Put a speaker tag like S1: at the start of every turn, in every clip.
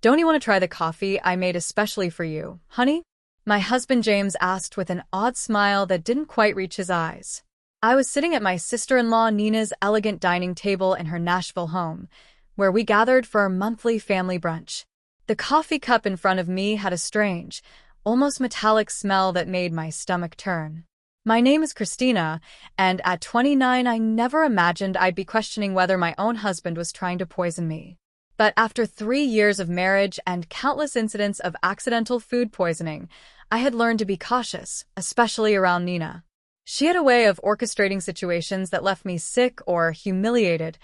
S1: Don't you want to try the coffee I made especially for you, honey? My husband James asked with an odd smile that didn't quite reach his eyes. I was sitting at my sister-in-law Nina's elegant dining table in her Nashville home, where we gathered for our monthly family brunch. The coffee cup in front of me had a strange, almost metallic smell that made my stomach turn. My name is Christina, and at 29 I never imagined I'd be questioning whether my own husband was trying to poison me. But after 3 years of marriage and countless incidents of accidental food poisoning, I had learned to be cautious, especially around Nina. She had a way of orchestrating situations that left me sick or humiliated,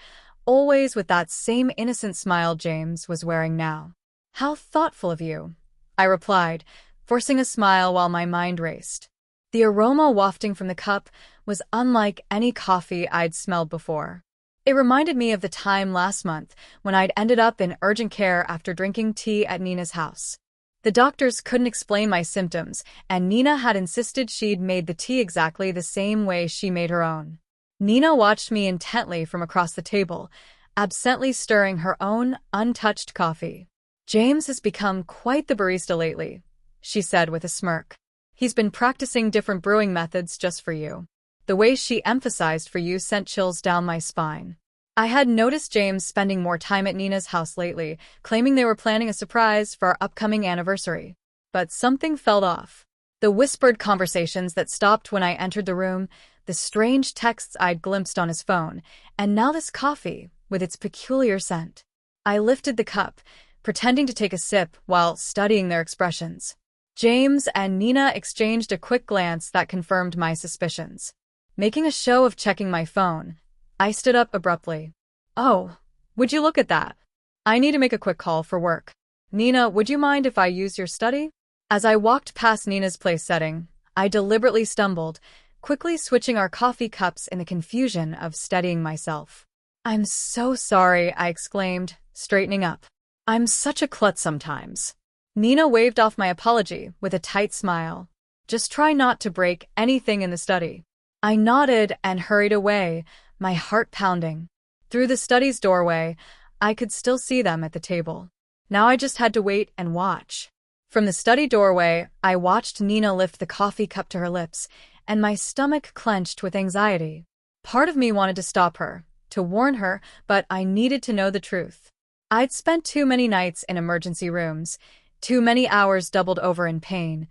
S1: always with that same innocent smile James was wearing now. "How thoughtful of you," I replied, forcing a smile while my mind raced. The aroma wafting from the cup was unlike any coffee I'd smelled before. It reminded me of the time last month when I'd ended up in urgent care after drinking tea at Nina's house. The doctors couldn't explain my symptoms, and Nina had insisted she'd made the tea exactly the same way she made her own. Nina watched me intently from across the table, absently stirring her own untouched coffee. "James has become quite the barista lately," she said with a smirk. "He's been practicing different brewing methods just for you." The way she emphasized "for you" sent chills down my spine. I had noticed James spending more time at Nina's house lately, claiming they were planning a surprise for our upcoming anniversary. But something felt off. The whispered conversations that stopped when I entered the room, the strange texts I'd glimpsed on his phone, and now this coffee, with its peculiar scent. I lifted the cup, pretending to take a sip while studying their expressions. James and Nina exchanged a quick glance that confirmed my suspicions. Making a show of checking my phone, I stood up abruptly. "Oh, would you look at that? I need to make a quick call for work. Nina, would you mind if I use your study?" As I walked past Nina's place setting, I deliberately stumbled, quickly switching our coffee cups in the confusion of steadying myself. "I'm so sorry," I exclaimed, straightening up. "I'm such a klutz sometimes." Nina waved off my apology with a tight smile. "Just try not to break anything in the study." I nodded and hurried away, my heart pounding. Through the study's doorway, I could still see them at the table. Now I just had to wait and watch. From the study doorway, I watched Nina lift the coffee cup to her lips, and my stomach clenched with anxiety. Part of me wanted to stop her, to warn her, but I needed to know the truth. I'd spent too many nights in emergency rooms, too many hours doubled over in pain,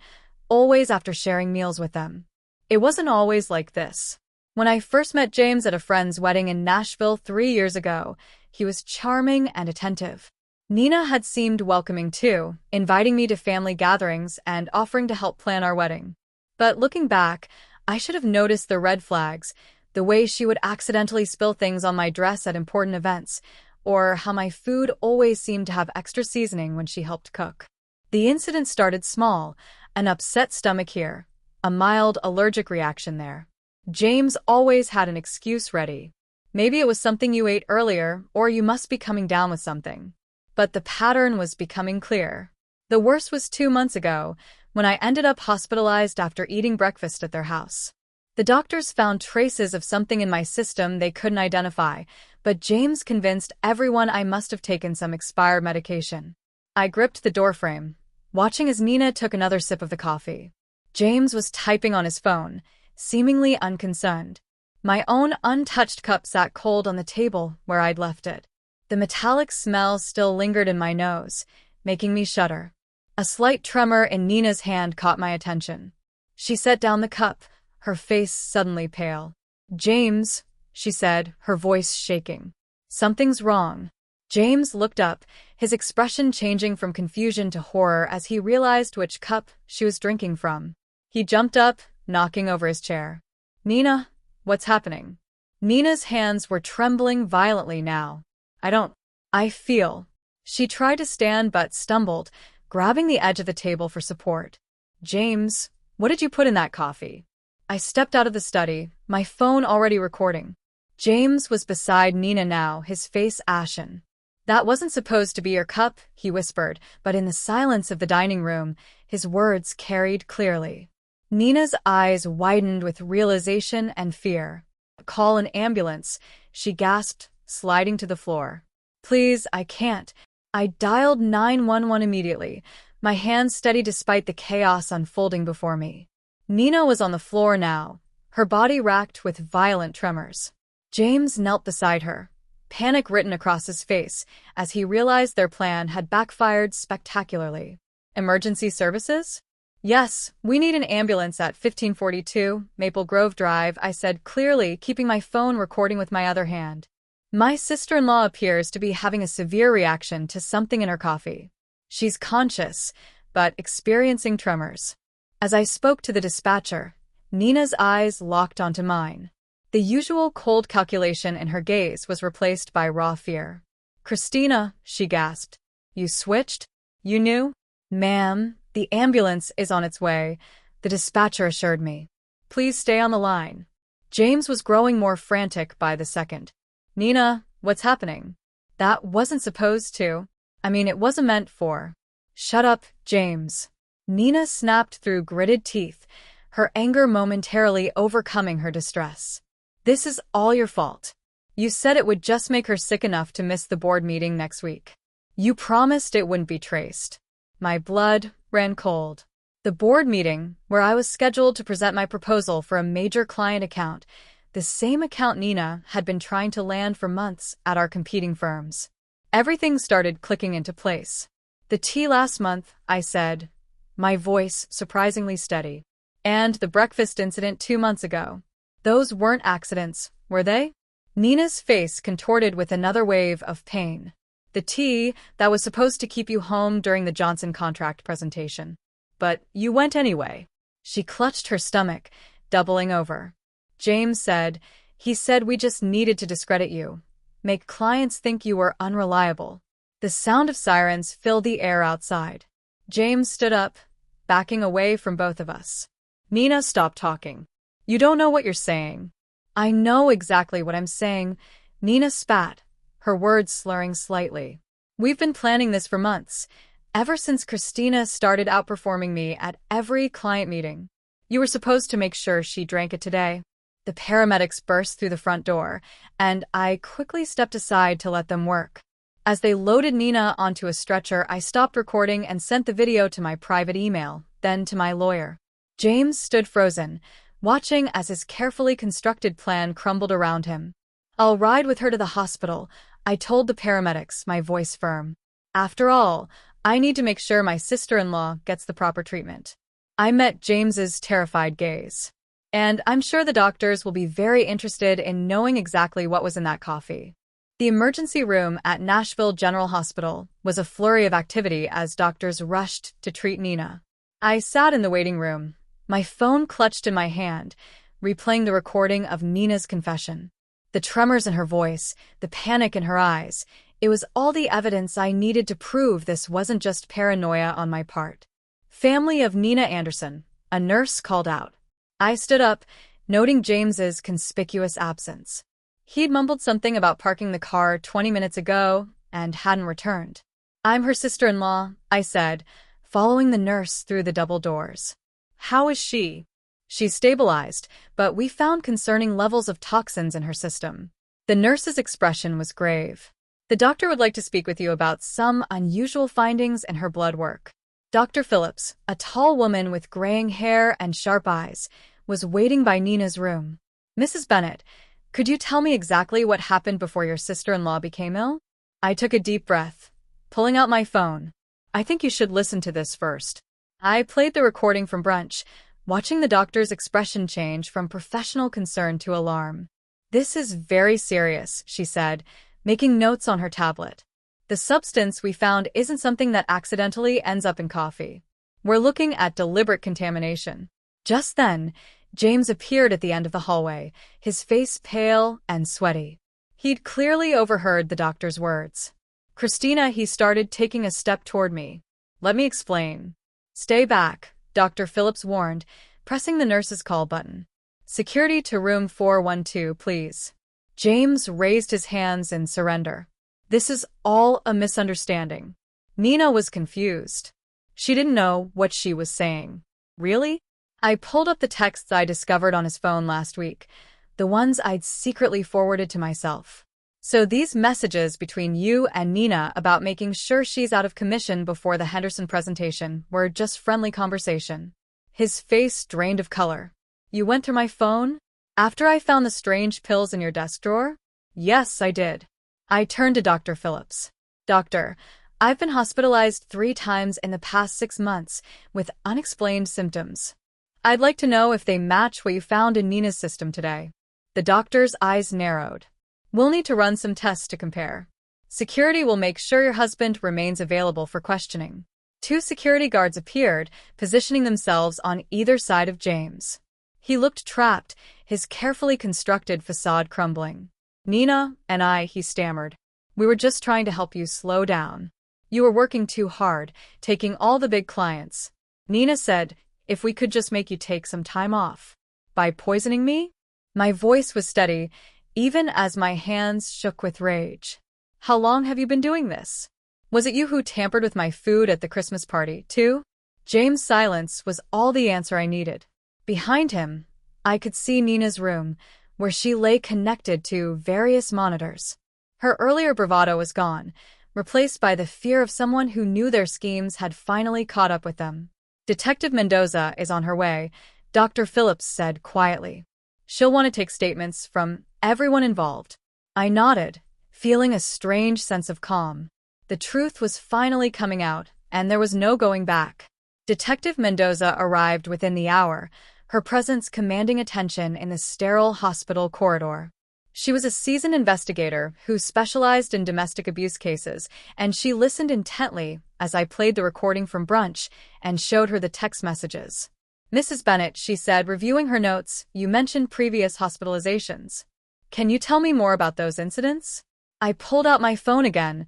S1: always after sharing meals with them. It wasn't always like this. When I first met James at a friend's wedding in Nashville 3 years ago, he was charming and attentive. Nina had seemed welcoming too, inviting me to family gatherings and offering to help plan our wedding. But looking back, I should have noticed the red flags, the way she would accidentally spill things on my dress at important events, or how my food always seemed to have extra seasoning when she helped cook. The incident started small, an upset stomach here, a mild allergic reaction there. James always had an excuse ready. Maybe it was something you ate earlier, or you must be coming down with something. But the pattern was becoming clear. The worst was 2 months ago, when I ended up hospitalized after eating breakfast at their house. The doctors found traces of something in my system they couldn't identify, but James convinced everyone I must have taken some expired medication. I gripped the doorframe, watching as Nina took another sip of the coffee. James was typing on his phone, seemingly unconcerned. My own untouched cup sat cold on the table where I'd left it. The metallic smell still lingered in my nose, making me shudder. A slight tremor in Nina's hand caught my attention. She set down the cup, her face suddenly pale. "James," she said, her voice shaking. "Something's wrong." James looked up, his expression changing from confusion to horror as he realized which cup she was drinking from. He jumped up, knocking over his chair. "Nina, what's happening?" Nina's hands were trembling violently now. I feel." She tried to stand but stumbled, grabbing the edge of the table for support. "James, what did you put in that coffee?" I stepped out of the study, my phone already recording. James was beside Nina now, his face ashen. "That wasn't supposed to be your cup," he whispered, but in the silence of the dining room, his words carried clearly. Nina's eyes widened with realization and fear. "Call an ambulance," she gasped, sliding to the floor. "Please, I can't." I dialed 911 immediately, my hands steady despite the chaos unfolding before me. Nina was on the floor now, her body racked with violent tremors. James knelt beside her, panic written across his face as he realized their plan had backfired spectacularly. Emergency services? Yes, we need an ambulance at 1542 Maple Grove Drive, I said clearly, keeping my phone recording with my other hand. My sister-in-law appears to be having a severe reaction to something in her coffee. She's conscious, but experiencing tremors. As I spoke to the dispatcher, Nina's eyes locked onto mine. The usual cold calculation in her gaze was replaced by raw fear. "Christina," she gasped. "You switched? You knew?" "Ma'am, the ambulance is on its way," the dispatcher assured me. "Please stay on the line." James was growing more frantic by the second. "Nina, what's happening?" "That wasn't supposed to. It wasn't meant for." "Shut up, James." Nina snapped through gritted teeth, her anger momentarily overcoming her distress. "This is all your fault. You said it would just make her sick enough to miss the board meeting next week. You promised it wouldn't be traced." My blood ran cold. The board meeting, where I was scheduled to present my proposal for a major client account, the same account Nina had been trying to land for months at our competing firms. Everything started clicking into place. "The tea last month," I said, my voice surprisingly steady. "And the breakfast incident 2 months ago. Those weren't accidents, were they?" Nina's face contorted with another wave of pain. "The tea, that was supposed to keep you home during the Johnson contract presentation. But you went anyway." She clutched her stomach, doubling over. "James said, he said we just needed to discredit you. Make clients think you were unreliable." The sound of sirens filled the air outside. James stood up, backing away from both of us. "Nina, stop talking. You don't know what you're saying." "I know exactly what I'm saying," Nina spat, her words slurring slightly. "We've been planning this for months, ever since Christina started outperforming me at every client meeting. You were supposed to make sure she drank it today." The paramedics burst through the front door, and I quickly stepped aside to let them work. As they loaded Nina onto a stretcher, I stopped recording and sent the video to my private email, then to my lawyer. James stood frozen, watching as his carefully constructed plan crumbled around him. "I'll ride with her to the hospital," I told the paramedics, my voice firm. "After all, I need to make sure my sister-in-law gets the proper treatment." I met James's terrified gaze. "And I'm sure the doctors will be very interested in knowing exactly what was in that coffee." The emergency room at Nashville General Hospital was a flurry of activity as doctors rushed to treat Nina. I sat in the waiting room, my phone clutched in my hand, replaying the recording of Nina's confession. The tremors in her voice, the panic in her eyes, it was all the evidence I needed to prove this wasn't just paranoia on my part. "Family of Nina Anderson," a nurse called out. I stood up, noting James's conspicuous absence. He'd mumbled something about parking the car 20 minutes ago and hadn't returned. "I'm her sister-in-law," I said, following the nurse through the double doors. "How is she?" "She's stabilized, but we found concerning levels of toxins in her system." The nurse's expression was grave. "The doctor would like to speak with you about some unusual findings in her blood work." Dr. Phillips, a tall woman with graying hair and sharp eyes, was waiting by Nina's room. "Mrs. Bennett, could you tell me exactly what happened before your sister-in-law became ill?" I took a deep breath, pulling out my phone. "I think you should listen to this first." I played the recording from brunch, watching the doctor's expression change from professional concern to alarm. "This is very serious," she said, making notes on her tablet. "The substance we found isn't something that accidentally ends up in coffee. We're looking at deliberate contamination." Just then, James appeared at the end of the hallway, his face pale and sweaty. He'd clearly overheard the doctor's words. "Christina," he started, taking a step toward me. "Let me explain." "Stay back," Dr. Phillips warned, pressing the nurse's call button. "Security to room 412, please." James raised his hands in surrender. "This is all a misunderstanding." Nina was confused. She didn't know what she was saying. "Really?" I pulled up the texts I discovered on his phone last week, the ones I'd secretly forwarded to myself. So these messages between you and Nina about making sure she's out of commission before the Henderson presentation were just friendly conversation. His face drained of color. You went through my phone? After I found the strange pills in your desk drawer? Yes, I did. I turned to Dr. Phillips. Doctor, I've been hospitalized 3 times in the past 6 months with unexplained symptoms. I'd like to know if they match what you found in Nina's system today. The doctor's eyes narrowed. We'll need to run some tests to compare. Security will make sure your husband remains available for questioning. 2 security guards appeared, positioning themselves on either side of James. He looked trapped, his carefully constructed facade crumbling. Nina and I, he stammered. We were just trying to help you slow down. You were working too hard, taking all the big clients. Nina said, if we could just make you take some time off. By poisoning me? My voice was steady, even as my hands shook with rage. How long have you been doing this? Was it you who tampered with my food at the Christmas party, too? James' silence was all the answer I needed. Behind him, I could see Nina's room, where she lay connected to various monitors. Her earlier bravado was gone, replaced by the fear of someone who knew their schemes had finally caught up with them. Detective Mendoza is on her way, Dr. Phillips said quietly. She'll want to take statements from everyone involved. I nodded, feeling a strange sense of calm. The truth was finally coming out, and there was no going back. Detective Mendoza arrived within the hour, her presence commanding attention in the sterile hospital corridor. She was a seasoned investigator who specialized in domestic abuse cases, and she listened intently as I played the recording from brunch and showed her the text messages. Mrs. Bennett, she said, reviewing her notes, you mentioned previous hospitalizations. Can you tell me more about those incidents? I pulled out my phone again,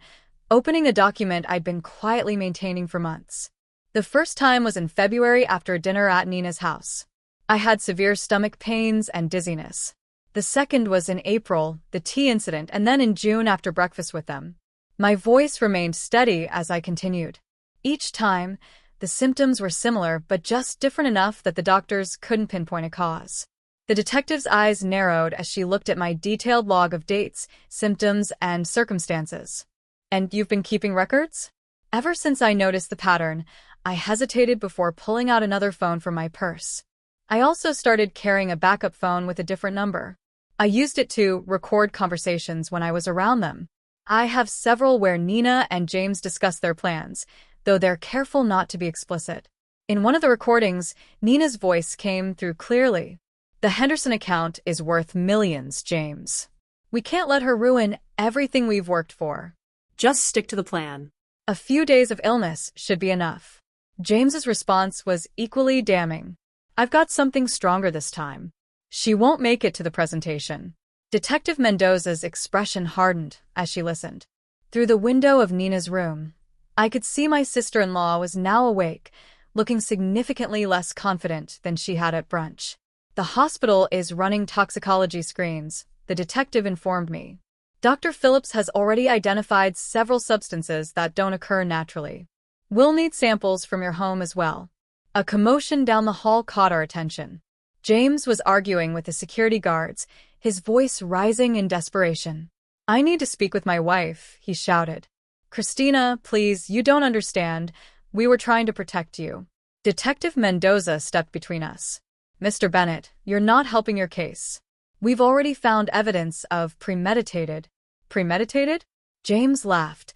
S1: opening a document I'd been quietly maintaining for months. The first time was in February after dinner at Nina's house. I had severe stomach pains and dizziness. The second was in April, the tea incident, and then in June after breakfast with them. My voice remained steady as I continued. Each time, the symptoms were similar but just different enough that the doctors couldn't pinpoint a cause. The detective's eyes narrowed as she looked at my detailed log of dates, symptoms, and circumstances. And you've been keeping records? Ever since I noticed the pattern, I hesitated before pulling out another phone from my purse. I also started carrying a backup phone with a different number. I used it to record conversations when I was around them. I have several where Nina and James discuss their plans, though they're careful not to be explicit. In one of the recordings, Nina's voice came through clearly. The Henderson account is worth millions, James. We can't let her ruin everything we've worked for.
S2: Just stick to the plan.
S1: A few days of illness should be enough. James's response was equally damning. I've got something stronger this time. She won't make it to the presentation. Detective Mendoza's expression hardened as she listened. Through the window of Nina's room, I could see my sister-in-law was now awake, looking significantly less confident than she had at brunch. The hospital is running toxicology screens, the detective informed me. Dr. Phillips has already identified several substances that don't occur naturally. We'll need samples from your home as well. A commotion down the hall caught our attention. James was arguing with the security guards, his voice rising in desperation. I need to speak with my wife, he shouted. Christina, please, you don't understand. We were trying to protect you. Detective Mendoza stepped between us. Mr. Bennett, you're not helping your case. We've already found evidence of premeditated. Premeditated? James laughed,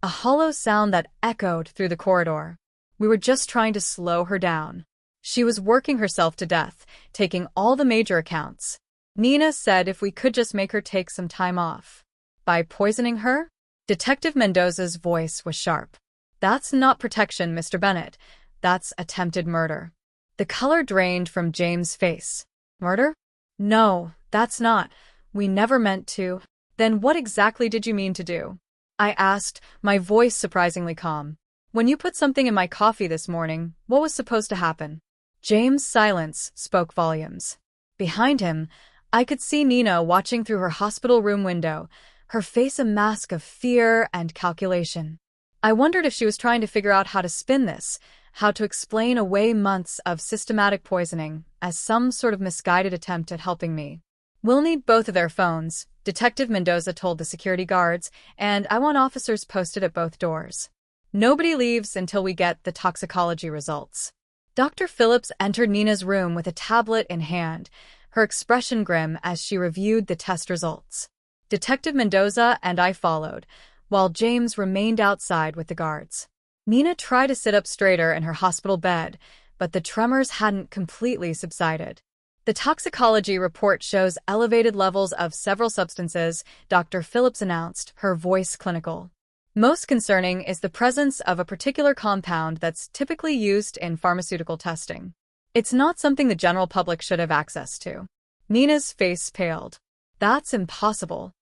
S1: a hollow sound that echoed through the corridor. We were just trying to slow her down. She was working herself to death, taking all the major accounts. Nina said if we could just make her take some time off. By poisoning her? Detective Mendoza's voice was sharp. That's not protection, Mr. Bennett. That's attempted murder. The color drained from James' face. Murder? No, that's not. We never meant to. Then what exactly did you mean to do? I asked, my voice surprisingly calm. When you put something in my coffee this morning, what was supposed to happen? James' silence spoke volumes. Behind him, I could see Nina watching through her hospital room window, her face a mask of fear and calculation. I wondered if she was trying to figure out how to spin this, how to explain away months of systematic poisoning as some sort of misguided attempt at helping me. We'll need both of their phones, Detective Mendoza told the security guards, and I want officers posted at both doors. Nobody leaves until we get the toxicology results. Dr. Phillips entered Nina's room with a tablet in hand, her expression grim as she reviewed the test results. Detective Mendoza and I followed, while James remained outside with the guards. Nina tried to sit up straighter in her hospital bed, but the tremors hadn't completely subsided. The toxicology report shows elevated levels of several substances, Dr. Phillips announced, her voice clinical. Most concerning is the presence of a particular compound that's typically used in pharmaceutical testing. It's not something the general public should have access to. Nina's face paled. That's impossible.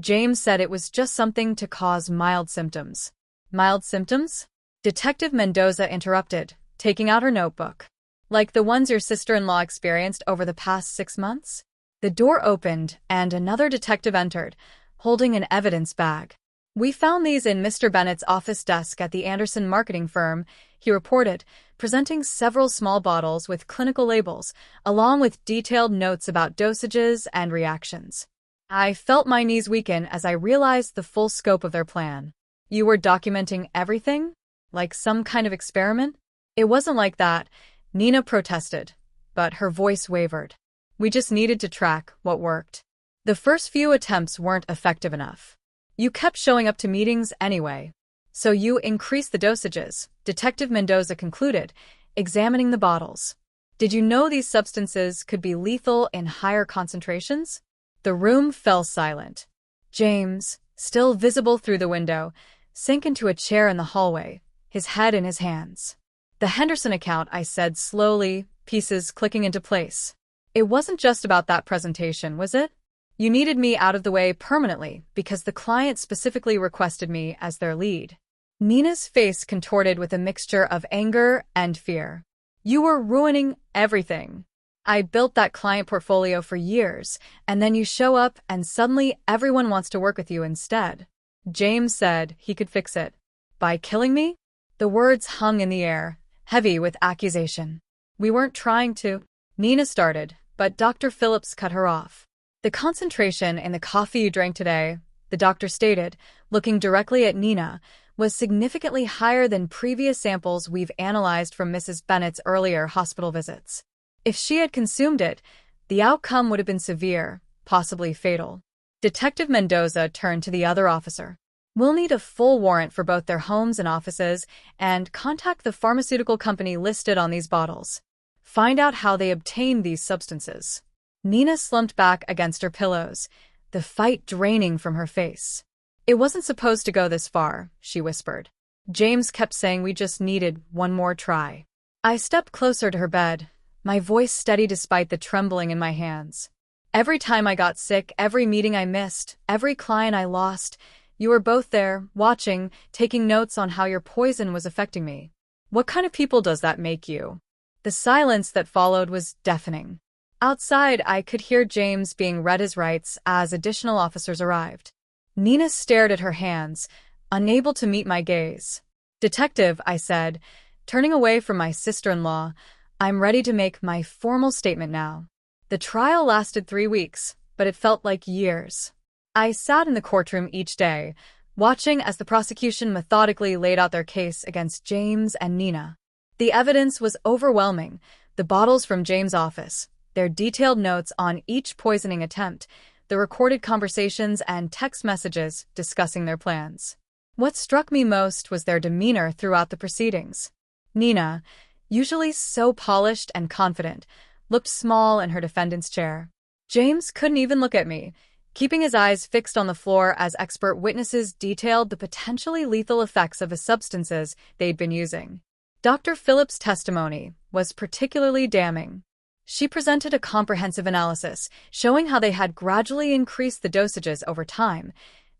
S1: James said it was just something to cause mild symptoms. Mild symptoms? Detective Mendoza interrupted, taking out her notebook. Like the ones your sister-in-law experienced over the past 6 months? The door opened, and another detective entered, holding an evidence bag. We found these in Mr. Bennett's office desk at the Anderson marketing firm, he reported, presenting several small bottles with clinical labels, along with detailed notes about dosages and reactions. I felt my knees weaken as I realized the full scope of their plan. You were documenting everything? Like some kind of experiment? It wasn't like that, Nina protested, but her voice wavered. We just needed to track what worked. The first few attempts weren't effective enough. You kept showing up to meetings anyway. So you increased the dosages, Detective Mendoza concluded, examining the bottles. Did you know these substances could be lethal in higher concentrations? The room fell silent. James, still visible through the window, sank into a chair in the hallway, his head in his hands. The Henderson account, I said slowly, pieces clicking into place. It wasn't just about that presentation, was it? You needed me out of the way permanently because the client specifically requested me as their lead. Nina's face contorted with a mixture of anger and fear. You were ruining everything. I built that client portfolio for years, and then you show up and suddenly everyone wants to work with you instead. James said he could fix it. By killing me? The words hung in the air, heavy with accusation. We weren't trying to. Nina started, but Dr. Phillips cut her off. The concentration in the coffee you drank today, the doctor stated, looking directly at Nina, was significantly higher than previous samples we've analyzed from Mrs. Bennett's earlier hospital visits. If she had consumed it, the outcome would have been severe, possibly fatal. Detective Mendoza turned to the other officer. We'll need a full warrant for both their homes and offices, and contact the pharmaceutical company listed on these bottles. Find out how they obtained these substances. Nina slumped back against her pillows, the fight draining from her face. It wasn't supposed to go this far, she whispered. James kept saying we just needed one more try. I stepped closer to her bed, my voice steady despite the trembling in my hands. Every time I got sick, every meeting I missed, every client I lost, you were both there, watching, taking notes on how your poison was affecting me. What kind of people does that make you? The silence that followed was deafening. Outside, I could hear James being read his rights as additional officers arrived. Nina stared at her hands, unable to meet my gaze. Detective, I said, turning away from my sister-in-law, I'm ready to make my formal statement now. The trial lasted 3 weeks, but it felt like years. I sat in the courtroom each day, watching as the prosecution methodically laid out their case against James and Nina. The evidence was overwhelming, the bottles from James' office, their detailed notes on each poisoning attempt, the recorded conversations and text messages discussing their plans. What struck me most was their demeanor throughout the proceedings. Nina, usually so polished and confident, looked small in her defendant's chair. James couldn't even look at me, keeping his eyes fixed on the floor as expert witnesses detailed the potentially lethal effects of the substances they'd been using. Dr. Phillips' testimony was particularly damning. She presented a comprehensive analysis showing how they had gradually increased the dosages over time,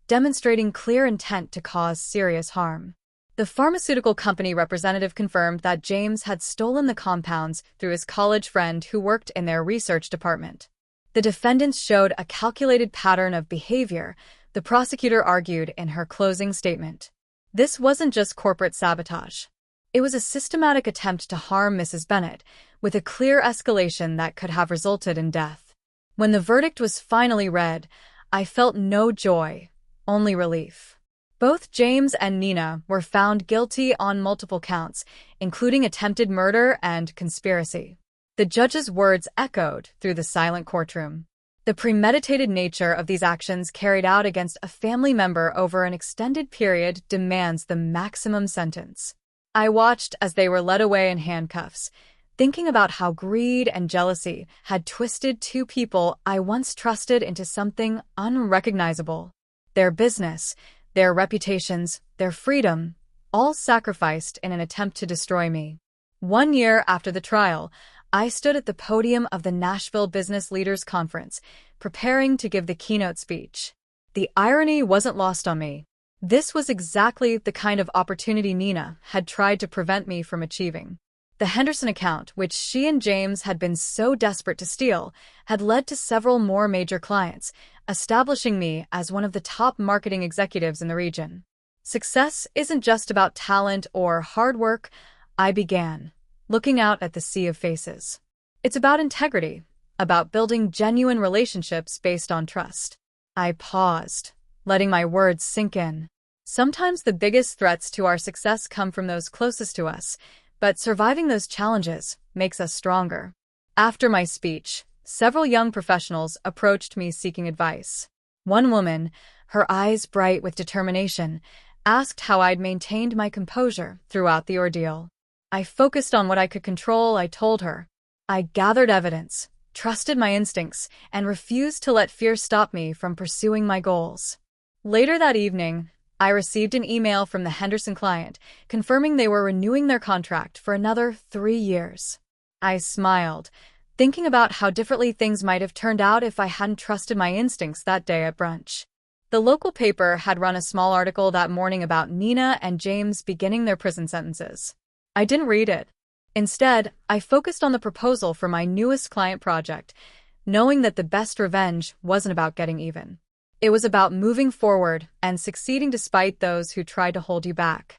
S1: demonstrating clear intent to cause serious harm. The pharmaceutical company representative confirmed that James had stolen the compounds through his college friend who worked in their research department. The defendants showed a calculated pattern of behavior, the prosecutor argued in her closing statement. This wasn't just corporate sabotage. It was a systematic attempt to harm Mrs. Bennett, with a clear escalation that could have resulted in death. When the verdict was finally read, I felt no joy, only relief. Both James and Nina were found guilty on multiple counts, including attempted murder and conspiracy. The judge's words echoed through the silent courtroom. The premeditated nature of these actions carried out against a family member over an extended period demands the maximum sentence. I watched as they were led away in handcuffs, thinking about how greed and jealousy had twisted two people I once trusted into something unrecognizable. Their business, their reputations, their freedom, all sacrificed in an attempt to destroy me. 1 year after the trial, I stood at the podium of the Nashville Business Leaders Conference, preparing to give the keynote speech. The irony wasn't lost on me. This was exactly the kind of opportunity Nina had tried to prevent me from achieving. The Henderson account, which she and James had been so desperate to steal, had led to several more major clients, establishing me as one of the top marketing executives in the region. Success isn't just about talent or hard work, I began, looking out at the sea of faces. It's about integrity, about building genuine relationships based on trust. I paused, letting my words sink in. Sometimes the biggest threats to our success come from those closest to us, but surviving those challenges makes us stronger. After my speech, several young professionals approached me seeking advice. One woman, her eyes bright with determination, asked how I'd maintained my composure throughout the ordeal. I focused on what I could control, I told her. I gathered evidence, trusted my instincts, and refused to let fear stop me from pursuing my goals. Later that evening, I received an email from the Henderson client confirming they were renewing their contract for another 3 years. I smiled, thinking about how differently things might have turned out if I hadn't trusted my instincts that day at brunch. The local paper had run a small article that morning about Nina and James beginning their prison sentences. I didn't read it. Instead, I focused on the proposal for my newest client project, knowing that the best revenge wasn't about getting even. It was about moving forward and succeeding despite those who tried to hold you back.